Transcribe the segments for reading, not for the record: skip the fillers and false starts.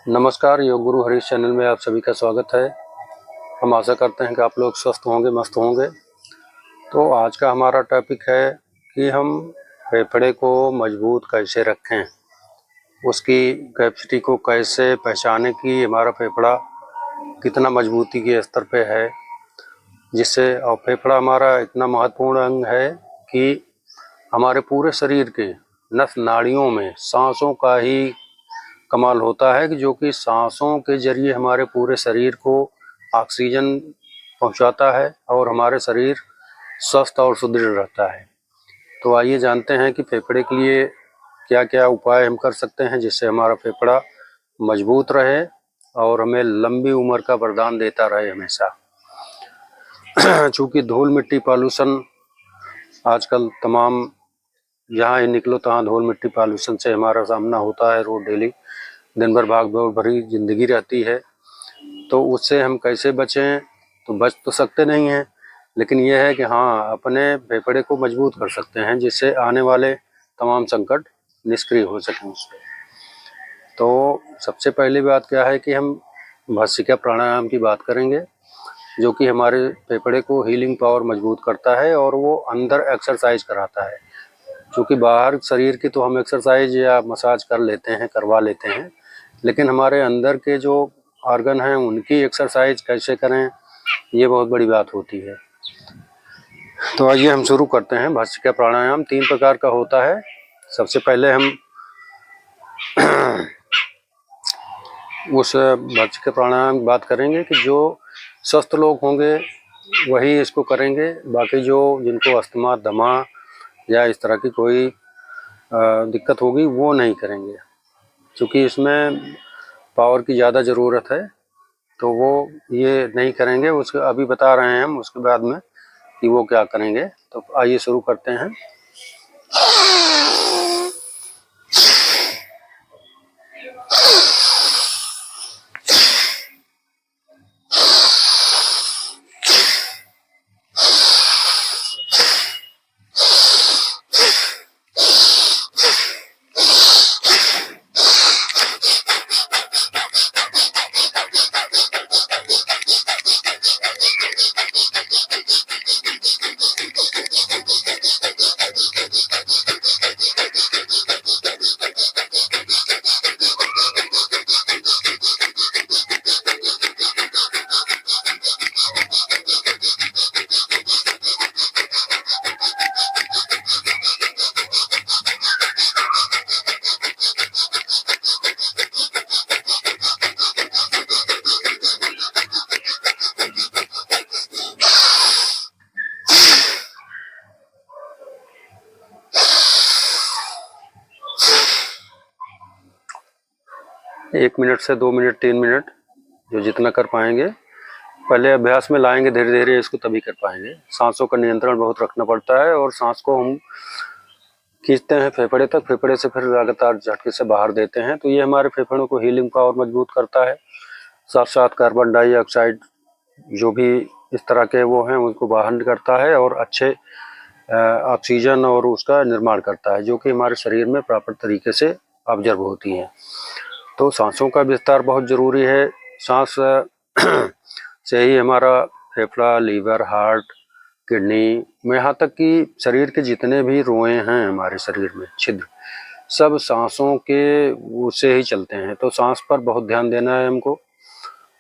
नमस्कार, योग गुरु हरीश चैनल में आप सभी का स्वागत है। हम आशा करते हैं कि आप लोग स्वस्थ होंगे, मस्त होंगे। तो आज का हमारा टॉपिक है कि हम फेफड़े को मजबूत कैसे रखें, उसकी कैपेसिटी को कैसे पहचानें कि हमारा फेफड़ा कितना मजबूती के स्तर पे है, जिससे और फेफड़ा हमारा इतना महत्वपूर्ण अंग है कि हमारे पूरे शरीर के नस नाड़ियों में सांसों का ही कमाल होता है कि जो कि सांसों के जरिए हमारे पूरे शरीर को ऑक्सीजन पहुंचाता है और हमारे शरीर स्वस्थ और सुदृढ़ रहता है। तो आइए जानते हैं कि फेफड़े के लिए क्या क्या उपाय हम कर सकते हैं जिससे हमारा फेफड़ा मजबूत रहे और हमें लंबी उम्र का वरदान देता रहे हमेशा। चूँकि धूल मिट्टी पॉल्यूशन आजकल तमाम जहाँ ही निकलो तहाँ धूल मिट्टी पॉल्यूशन से हमारा सामना होता है। रोज डेली दिन भर भाग दौड़ भरी जिंदगी रहती है, तो उससे हम कैसे बचें? तो बच तो सकते नहीं हैं, लेकिन यह है कि हाँ, अपने फेफड़े को मजबूत कर सकते हैं जिससे आने वाले तमाम संकट निष्क्रिय हो सकें उससे। तो सबसे पहली बात क्या है कि हम भस्त्रिका प्राणायाम की बात करेंगे, जो कि हमारे फेफड़े को हीलिंग पावर मजबूत करता है और वो अंदर एक्सरसाइज कराता है। क्योंकि बाहर शरीर की तो हम एक्सरसाइज या मसाज कर लेते हैं, करवा लेते हैं, लेकिन हमारे अंदर के जो ऑर्गन हैं उनकी एक्सरसाइज कैसे करें, ये बहुत बड़ी बात होती है। तो आइए हम शुरू करते हैं। भस्त्रिका प्राणायाम 3 प्रकार का होता है। सबसे पहले हम उस भस्त्रिका प्राणायाम की बात करेंगे कि जो स्वस्थ लोग होंगे वही इसको करेंगे, बाकी जो जिनको अस्थमा, दमा या इस तरह की कोई दिक्कत होगी वो नहीं करेंगे, क्योंकि इसमें पावर की ज़्यादा ज़रूरत है, तो वो ये नहीं करेंगे। उसके अभी बता रहे हैं हम उसके बाद में कि वो क्या करेंगे। तो आइए शुरू करते हैं। एक मिनट से 2 मिनट, 3 मिनट, जो जितना कर पाएंगे। पहले अभ्यास में लाएंगे धीरे धीरे इसको, तभी कर पाएंगे। सांसों का नियंत्रण बहुत रखना पड़ता है और सांस को हम खींचते हैं फेफड़े तक, फेफड़े से फिर लगातार झटके से बाहर देते हैं। तो ये हमारे फेफड़ों को हीलिंग पावर मजबूत करता है। साथ साथ कार्बन डाइऑक्साइड जो भी इस तरह के वो हैं उनको बाहर करता है और अच्छे ऑक्सीजन और उसका निर्माण करता है, जो कि हमारे शरीर में प्रॉपर तरीके से ऑब्जर्व होती हैं। तो सांसों का विस्तार बहुत ज़रूरी है। सांस से ही हमारा फेफड़ा, लीवर, हार्ट, किडनी में, यहाँ तक कि शरीर के जितने भी रोए हैं हमारे शरीर में, छिद्र, सब सांसों के उससे ही चलते हैं। तो सांस पर बहुत ध्यान देना है हमको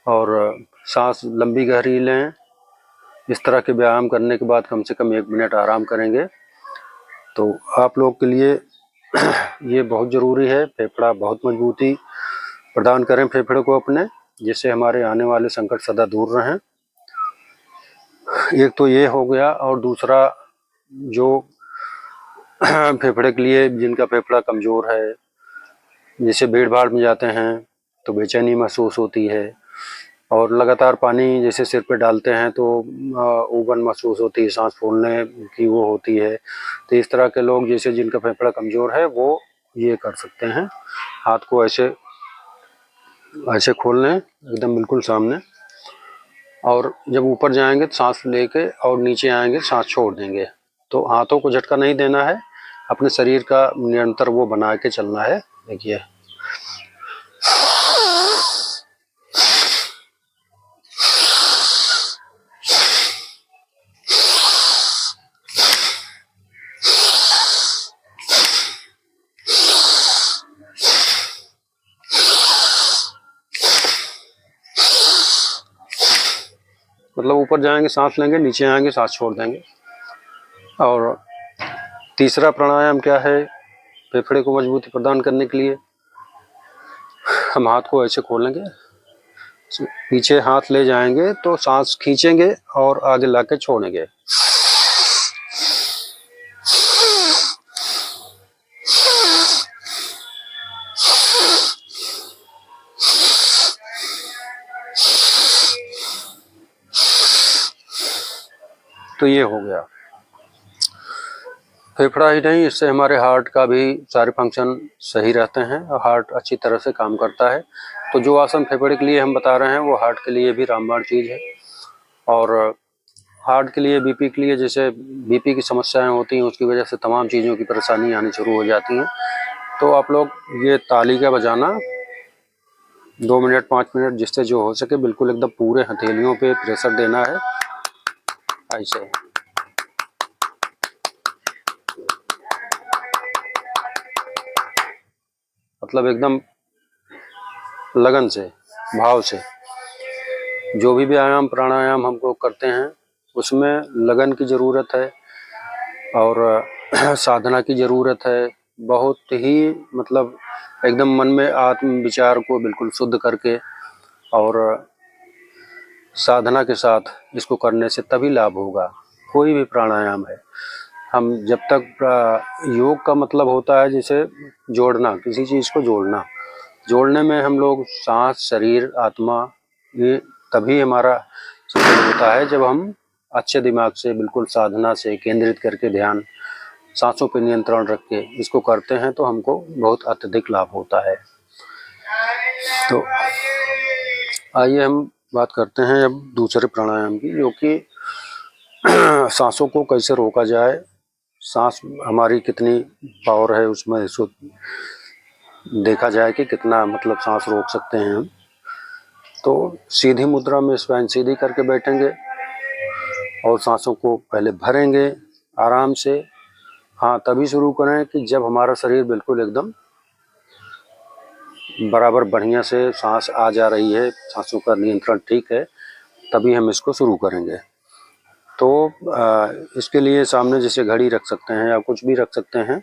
और सांस लंबी गहरी लें। इस तरह के व्यायाम करने के बाद कम से कम 1 मिनट आराम करेंगे। तो आप लोग के लिए ये बहुत ज़रूरी है। फेफड़ा बहुत मजबूती प्रदान करें फेफड़े को अपने, जिससे हमारे आने वाले संकट सदा दूर रहें। एक तो ये हो गया, और दूसरा जो फेफड़े के लिए जिनका फेफड़ा कमज़ोर है, जैसे भीड़ भाड़ में जाते हैं तो बेचैनी महसूस होती है, और लगातार पानी जैसे सिर पे डालते हैं तो ऊबन महसूस होती है, सांस फूलने की वो होती है। तो इस तरह के लोग जैसे जिनका फेफड़ा कमज़ोर है वो ये कर सकते हैं। हाथ को ऐसे ऐसे खोल लें एकदम बिल्कुल सामने, और जब ऊपर जाएंगे तो सांस लेके और नीचे आएंगे सांस छोड़ देंगे। तो हाथों को झटका नहीं देना है, अपने शरीर का निरंतर वो बना के चलना है। देखिए, मतलब ऊपर जाएंगे सांस लेंगे, नीचे आएंगे सांस छोड़ देंगे। और तीसरा प्राणायाम क्या है, फेफड़े को मजबूती प्रदान करने के लिए हम हाथ को ऐसे खोलेंगे, पीछे हाथ ले जाएंगे तो सांस खींचेंगे और आगे लाके छोड़ेंगे। तो ये हो गया। फेफड़ा ही नहीं, इससे हमारे हार्ट का भी सारे फंक्शन सही रहते हैं और हार्ट अच्छी तरह से काम करता है। तो जो आसन फेफड़े के लिए हम बता रहे हैं वो हार्ट के लिए भी रामबाण चीज़ है। और हार्ट के लिए, बीपी के लिए, जैसे बीपी की समस्याएं होती हैं उसकी वजह से तमाम चीज़ों की परेशानी आनी शुरू हो जाती हैं। तो आप लोग ये ताली का बजाना 2 मिनट 5 मिनट जिससे जो हो सके, बिल्कुल एकदम पूरे हथेलियों पे प्रेशर देना है ऐसे। मतलब एकदम लगन से, भाव से। जो भी व्यायाम प्राणायाम हम लोग करते हैं उसमें लगन की ज़रूरत है और साधना की ज़रूरत है। बहुत ही मतलब एकदम मन में आत्म विचार को बिल्कुल शुद्ध करके और साधना के साथ इसको करने से तभी लाभ होगा। कोई भी प्राणायाम है, हम जब तक योग का मतलब होता है जैसे जोड़ना, किसी चीज़ को जोड़ना, जोड़ने में हम लोग सांस, शरीर, आत्मा, ये तभी हमारा सफल होता है जब हम अच्छे दिमाग से, बिल्कुल साधना से केंद्रित करके ध्यान, सांसों पर नियंत्रण रख के इसको करते हैं तो हमको बहुत अत्यधिक लाभ होता है। तो आइए हम बात करते हैं अब दूसरे प्राणायाम की, जो कि सांसों को कैसे रोका जाए, सांस हमारी कितनी पावर है उसमें इसको देखा जाए कि कितना मतलब सांस रोक सकते हैं हम। तो सीधी मुद्रा में स्पाइन सीधी करके बैठेंगे और सांसों को पहले भरेंगे आराम से। हाँ, तभी शुरू करें कि जब हमारा शरीर बिल्कुल एकदम बराबर बढ़िया से सांस आ जा रही है, सांसों का नियंत्रण ठीक है, तभी हम इसको शुरू करेंगे। तो इसके लिए सामने जैसे घड़ी रख सकते हैं या कुछ भी रख सकते हैं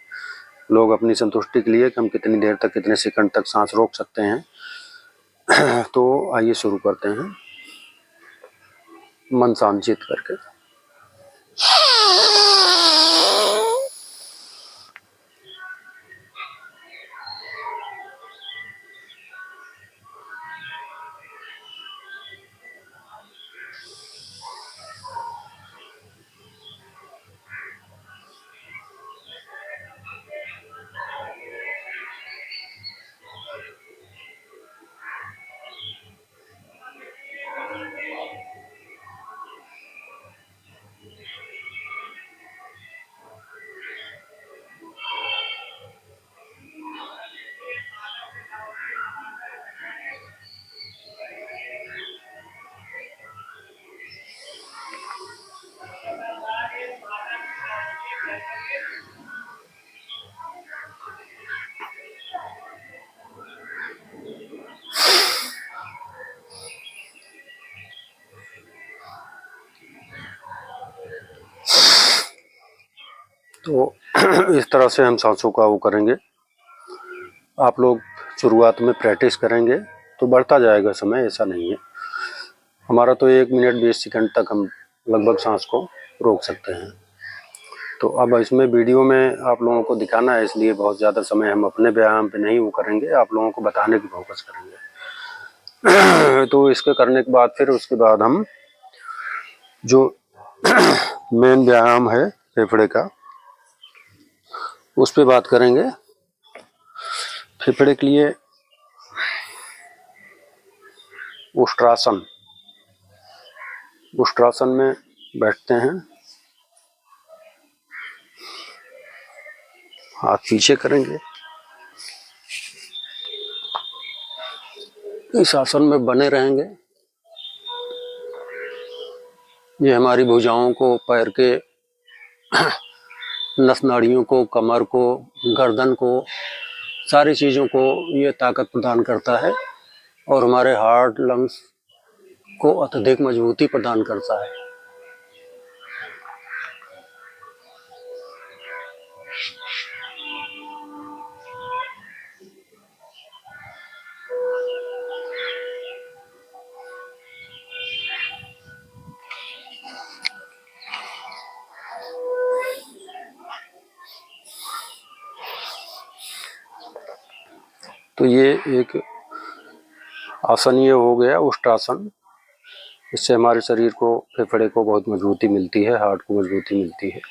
लोग अपनी संतुष्टि के लिए कि हम कितनी देर तक, कितने सेकंड तक सांस रोक सकते हैं। तो आइए शुरू करते हैं मन शांत करके। तो इस तरह से हम सांसों का वो करेंगे। आप लोग शुरुआत में प्रैक्टिस करेंगे तो बढ़ता जाएगा समय, ऐसा नहीं है। हमारा तो 1 मिनट 20 सेकंड तक हम लगभग सांस को रोक सकते हैं। तो अब इसमें वीडियो में आप लोगों को दिखाना है, इसलिए बहुत ज़्यादा समय हम अपने व्यायाम पे नहीं वो करेंगे, आप लोगों को बताने की फोकस करेंगे। तो इसके करने के बाद फिर उसके बाद हम जो मेन व्यायाम है फेफड़े का उस पे बात करेंगे। फेफड़े के लिए उष्ट्रासन, उष्ट्रासन में बैठते हैं, हाथ पीछे करेंगे, इस आसन में बने रहेंगे। ये हमारी भुजाओं को, पैर के नस नाड़ियों को, कमर को, गर्दन को, सारी चीज़ों को ये ताकत प्रदान करता है और हमारे हार्ट, लंग्स को अत्यधिक मजबूती प्रदान करता है। तो ये एक आसन ये हो गया उष्टासन। इससे हमारे शरीर को, फेफड़े को बहुत मजबूती मिलती है, हार्ट को मजबूती मिलती है।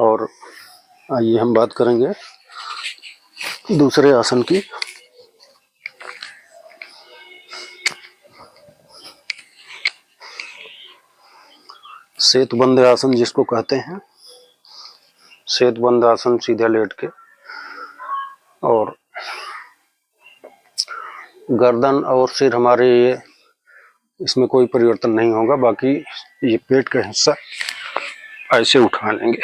और आइए हम बात करेंगे दूसरे आसन की। सेतुबंद आसन जिसको कहते हैं। सेतुबंद आसन सीधा लेट के, और गर्दन और सिर हमारे ये, इसमें कोई परिवर्तन नहीं होगा। बाकी ये पेट का हिस्सा ऐसे उठा लेंगे।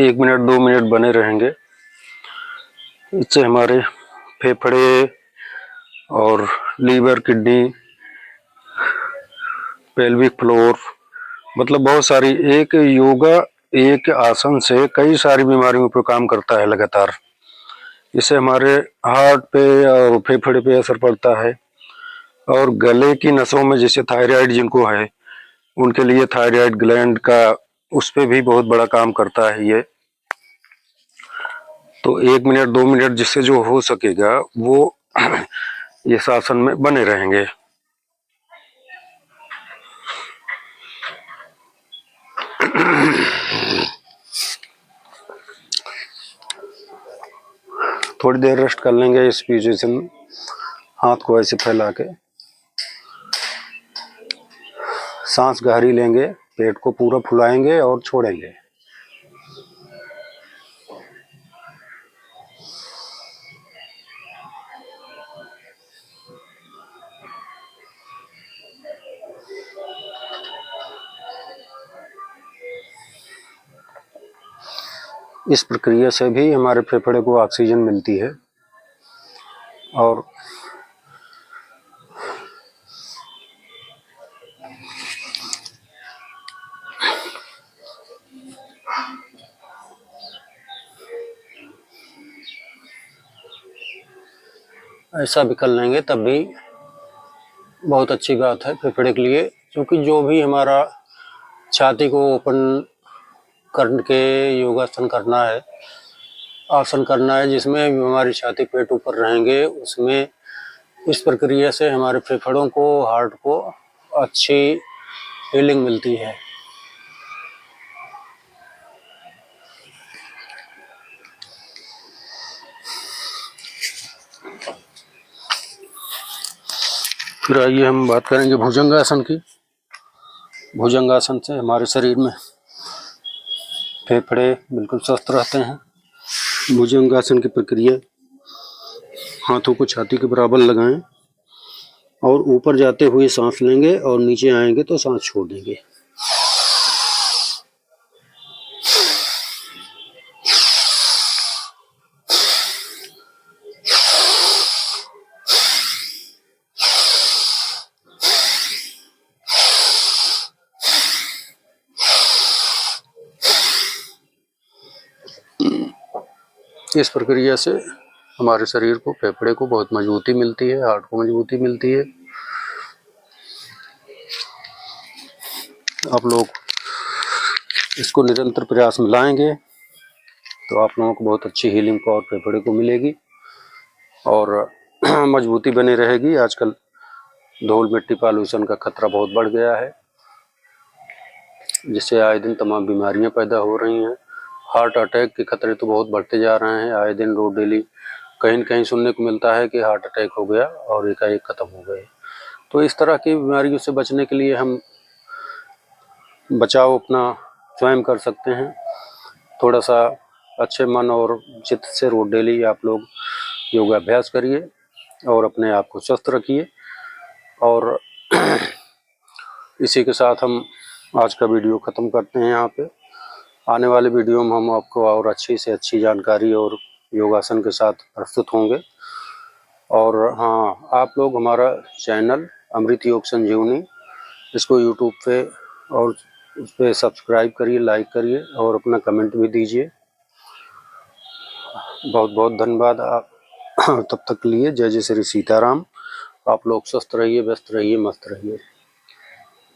एक मिनट 2 मिनट बने रहेंगे। इससे हमारे फेफड़े और लीवर, किडनी, पेल्विक फ्लोर, मतलब बहुत सारी, एक योगा एक आसन से कई सारी बीमारियों पर काम करता है लगातार। इससे हमारे हार्ट पे और फेफड़े पे असर पड़ता है। और गले की नसों में जैसे थायराइड जिनको है, उनके लिए थायराइड ग्लैंड का, उस पे भी बहुत बड़ा काम करता है ये। तो 1 मिनट 2 मिनट जिससे जो हो सकेगा वो इस आसन में बने रहेंगे। थोड़ी देर रेस्ट कर लेंगे इस पोजीशन में, हाथ को ऐसे फैला के। सांस गहरी लेंगे, पेट को पूरा फुलाएंगे और छोड़ेंगे। इस प्रक्रिया से भी हमारे फेफड़े को ऑक्सीजन मिलती है। और ऐसा भी कर लेंगे तब भी बहुत अच्छी बात है फेफड़े के लिए। क्योंकि जो भी हमारा छाती को ओपन करके योगासन करना है, आसन करना है, जिसमें हमारी छाती पेट ऊपर रहेंगे, उसमें इस प्रक्रिया से हमारे फेफड़ों को, हार्ट को अच्छी हीलिंग मिलती है। फिर आइए हम बात करेंगे भुजंगासन की। भुजंगासन से हमारे शरीर में फेफड़े बिल्कुल स्वस्थ रहते हैं। भुजंगासन की प्रक्रिया, हाथों को छाती के बराबर लगाएं और ऊपर जाते हुए सांस लेंगे और नीचे आएंगे तो सांस छोड़ देंगे। इस प्रक्रिया से हमारे शरीर को, फेफड़े को बहुत मजबूती मिलती है, हार्ट को मजबूती मिलती है। आप लोग इसको निरंतर प्रयास में लाएंगे तो आप लोगों को बहुत अच्छी हीलिंग पावर फेफड़े को मिलेगी और मजबूती बनी रहेगी। आजकल धूल मिट्टी पॉल्यूशन का खतरा बहुत बढ़ गया है, जिससे आए दिन तमाम बीमारियां पैदा हो रही हैं। हार्ट अटैक के खतरे तो बहुत बढ़ते जा रहे हैं। आए दिन रोज डेली कहीं न कहीं सुनने को मिलता है कि हार्ट अटैक हो गया और एकाएक खत्म हो गए। तो इस तरह की बीमारियों से बचने के लिए हम बचाव अपना स्वयं कर सकते हैं। थोड़ा सा अच्छे मन और चित्त से रोज डेली आप लोग योगाभ्यास करिए और अपने आप को स्वस्थ रखिए। और इसी के साथ हम आज का वीडियो ख़त्म करते हैं यहाँ पे। आने वाले वीडियो में हम आपको और अच्छी से अच्छी जानकारी और योगासन के साथ प्रस्तुत होंगे। और हाँ, आप लोग हमारा चैनल अमृत योग संजीवनी, इसको यूट्यूब पे और उस पर सब्सक्राइब करिए, लाइक करिए और अपना कमेंट भी दीजिए। बहुत बहुत धन्यवाद आप तब तक के लिए। जय जय श्री सीताराम। आप लोग स्वस्थ रहिए, व्यस्त रहिए, मस्त रहिए।